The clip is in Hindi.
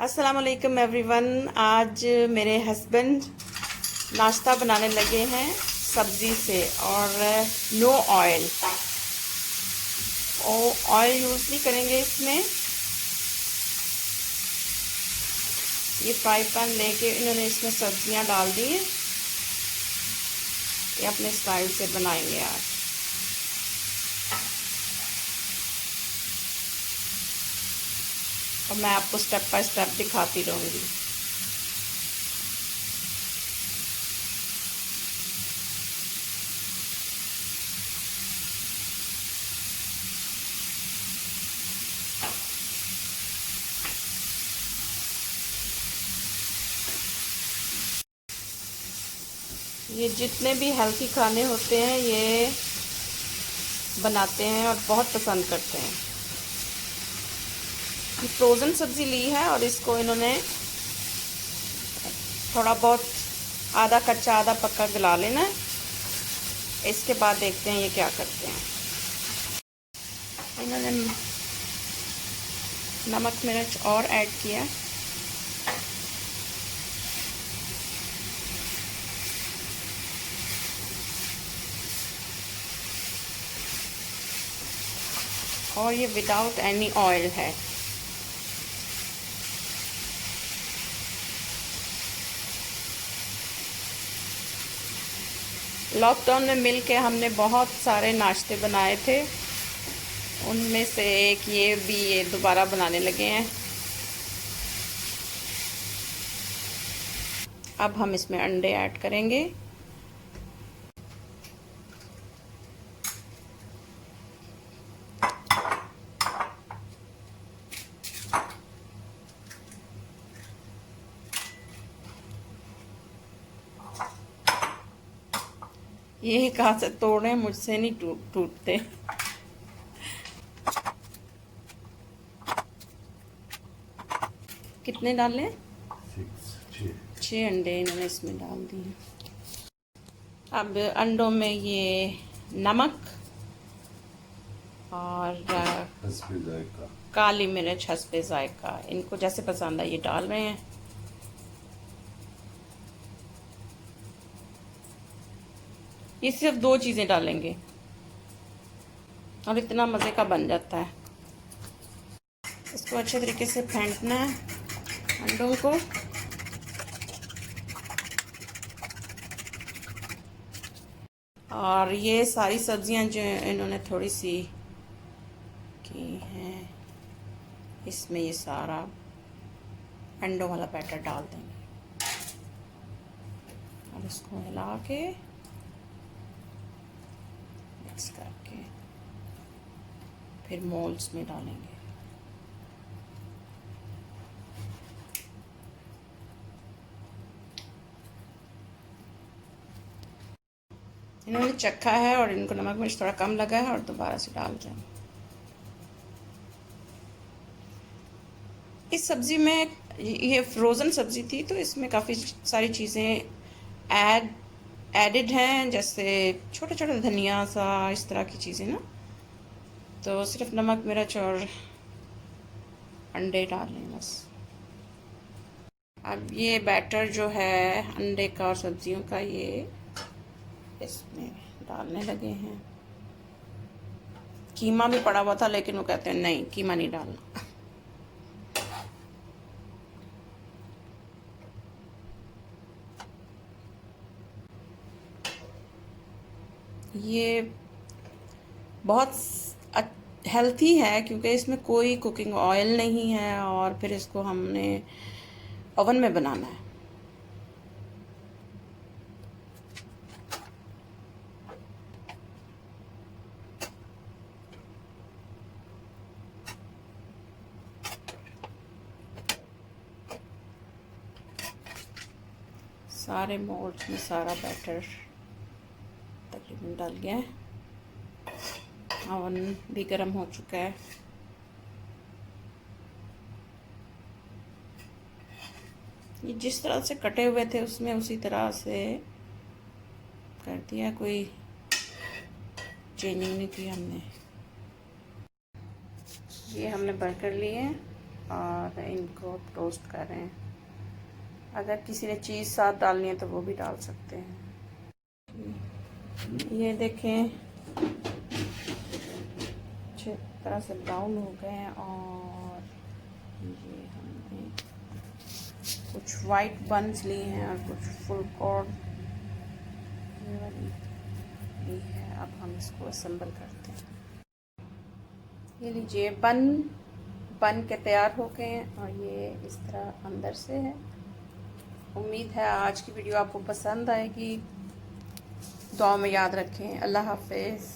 अस्सलाम वालेकुम एवरीवन। आज मेरे हस्बैंड नाश्ता बनाने लगे हैं सब्ज़ी से और नो ऑयल। ऑयल यूज़ नहीं करेंगे इसमें। ये फ्राई पैन लेके इन्होंने इसमें सब्जियां डाल दी हैं। ये अपने स्टाइल से बनाएंगे आज। और मैं आपको स्टेप बाय स्टेप दिखाती रहूँगी। ये जितने भी हेल्थी खाने होते हैं ये बनाते हैं और बहुत पसंद करते हैं। ये फ्रोज़न सब्ज़ी ली है और इसको इन्होंने थोड़ा बहुत आधा कच्चा आधा पक्का गला लेना है। इसके बाद देखते हैं ये क्या करते हैं। इन्होंने नमक मिर्च और ऐड किया। और ये विदाउट एनी ऑयल है। लॉकडाउन में मिल के हमने बहुत सारे नाश्ते बनाए थे, उनमें से एक ये दोबारा बनाने लगे हैं। अब हम इसमें अंडे ऐड करेंगे। ये कहाँ से तोड़े, मुझसे नहीं टूटते। कितने डाले? 6 अंडे इन्होंने इसमें डाल दिए। अब अंडों में ये नमक और काली मिर्च हस्बे जायका, इनको जैसे पसंद है ये डाल रहे हैं। ये सिर्फ 2 चीज़ें डालेंगे और इतना मज़े का बन जाता है। इसको अच्छे तरीके से फेंटना है अंडों को। और ये सारी सब्जियां जो इन्होंने थोड़ी सी की हैं, इसमें ये सारा अंडों वाला बैटर डाल देंगे और इसको हिला के मिक्स करके फिर मोल्ड्स में डालेंगे। इन्होंने चखा है और इनको नमक मिर्च थोड़ा कम लगा है और दोबारा से डाल रहे हैं। इस सब्ज़ी में, ये फ्रोज़न सब्ज़ी थी तो इसमें काफ़ी सारी चीज़ें एडिड हैं, जैसे छोटा छोटा धनिया सा, इस तरह की चीज़ें ना। तो सिर्फ नमक मिर्च और अंडे डालें बस। अब ये बैटर जो है अंडे का और सब्जियों का, ये इसमें डालने लगे हैं। कीमा भी पड़ा हुआ था लेकिन वो कहते हैं नहीं, कीमा नहीं डालना। ये बहुत हेल्थी है क्योंकि इसमें कोई कुकिंग ऑयल नहीं है और फिर इसको हमने ओवन में बनाना है। सारे मोल्ड्स में सारा बैटर तकरीबन डल गया है। ओवन भी गर्म हो चुका है। ये जिस तरह से कटे हुए थे उसमें उसी तरह से कर दिया, कोई चेंजिंग नहीं की हमने। ये हमने बर्गर लिए हैं और इनको टोस्ट कर रहे हैं। अगर किसी ने चीज़ साथ डालनी है तो वो भी डाल सकते हैं। ये देखें अच्छे तरह से ब्राउन हो गए हैं। और ये हमने कुछ वाइट बन्स लिए हैं और कुछ फुल कॉर्न ये वाली ली है। अब हम इसको असेंबल करते हैं। ये लीजिए बन के तैयार हो गए हैं और ये इस तरह अंदर से है। उम्मीद है आज की वीडियो आपको पसंद आएगी। दुआ में याद रखें। अल्लाह हाफिज़।